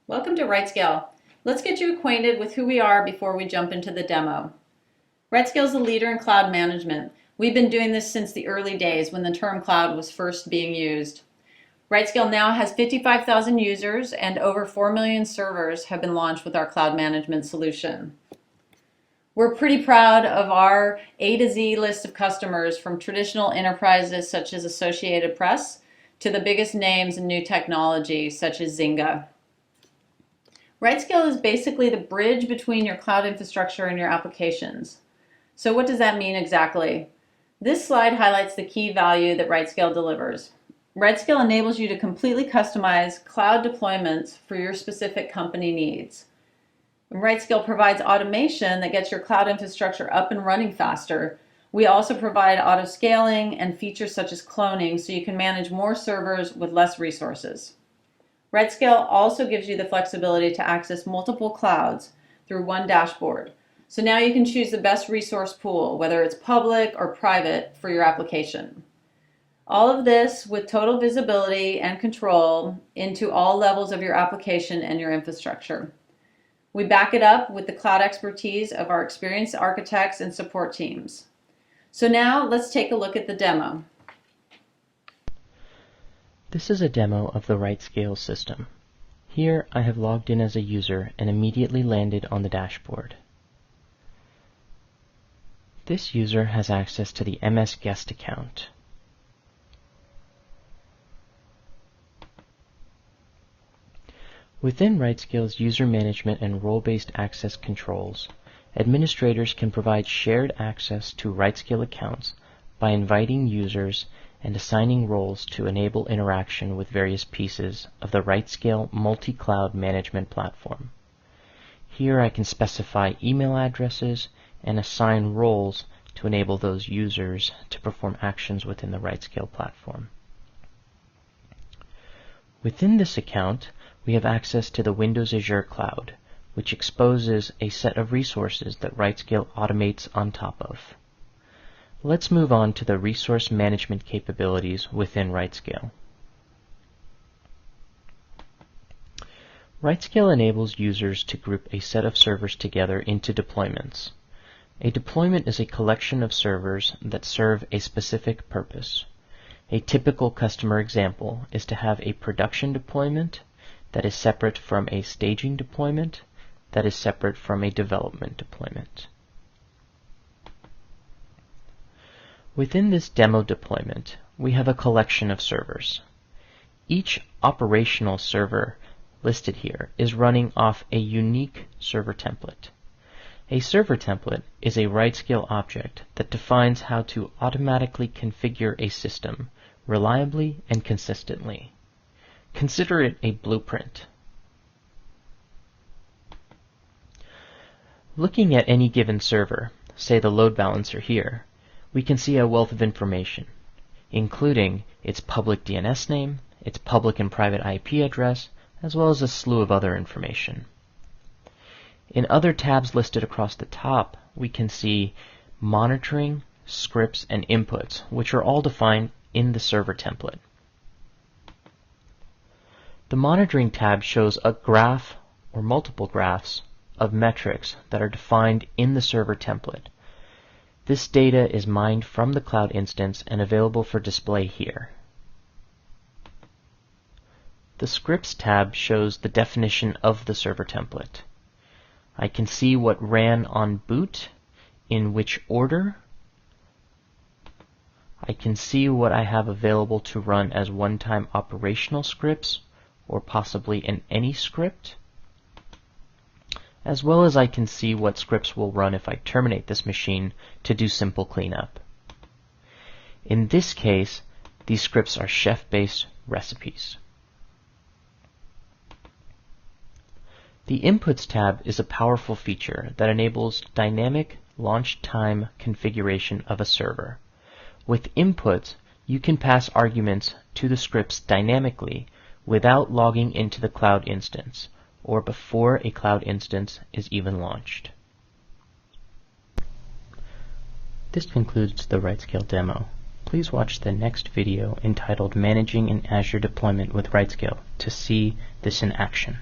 Welcome to RightScale. Let's get you acquainted with who we are before we jump into the demo. RightScale is a leader in cloud management. We've been doing this since the early days when the term cloud was first being used. RightScale now has 55,000 users and over 4 million servers have been launched with our cloud management solution. We're pretty proud of our A to Z list of customers, from traditional enterprises such as Associated Press to the biggest names in new technology such as Zynga. RightScale is basically the bridge between your cloud infrastructure and your applications. So what does that mean exactly? This slide highlights the key value that RightScale delivers. RightScale enables you to completely customize cloud deployments for your specific company needs. And RightScale provides automation that gets your cloud infrastructure up and running faster. We also provide auto scaling and features such as cloning, so you can manage more servers with less resources. RightScale also gives you the flexibility to access multiple clouds through one dashboard. So now you can choose the best resource pool, whether it's public or private, for your application. All of this with total visibility and control into all levels of your application and your infrastructure. We back it up with the cloud expertise of our experienced architects and support teams. So now let's take a look at the demo. This is a demo of the RightScale system. Here I have logged in as a user and immediately landed on the dashboard. This user has access to the MS Guest account. Within RightScale's user management and role-based access controls, administrators can provide shared access to RightScale accounts by inviting users and assigning roles to enable interaction with various pieces of the RightScale multi-cloud management platform. Here I can specify email addresses and assign roles to enable those users to perform actions within the RightScale platform. Within this account, we have access to the Windows Azure cloud, which exposes a set of resources that RightScale automates on top of. Let's move on to the resource management capabilities within RightScale. RightScale enables users to group a set of servers together into deployments. A deployment is a collection of servers that serve a specific purpose. A typical customer example is to have a production deployment that is separate from a staging deployment that is separate from a development deployment. Within this demo deployment, we have a collection of servers. Each operational server listed here is running off a unique server template. A server template is a RightScale object that defines how to automatically configure a system reliably and consistently. Consider it a blueprint. Looking at any given server, say the load balancer here, we can see a wealth of information, including its public DNS name, its public and private IP address, as well as a slew of other information. In other tabs listed across the top, we can see monitoring, scripts, and inputs, which are all defined in the server template. The monitoring tab shows a graph or multiple graphs of metrics that are defined in the server template. This data is mined from the cloud instance and available for display here. The Scripts tab shows the definition of the server template. I can see what ran on boot, in which order. I can see what I have available to run as one-time operational scripts, or possibly in any script, as well as I can see what scripts will run if I terminate this machine to do simple cleanup. In this case, these scripts are chef-based recipes. The Inputs tab is a powerful feature that enables dynamic launch time configuration of a server. With inputs, you can pass arguments to the scripts dynamically without logging into the cloud instance, or before a cloud instance is even launched. This concludes the RightScale demo. Please watch the next video entitled Managing an Azure Deployment with RightScale to see this in action.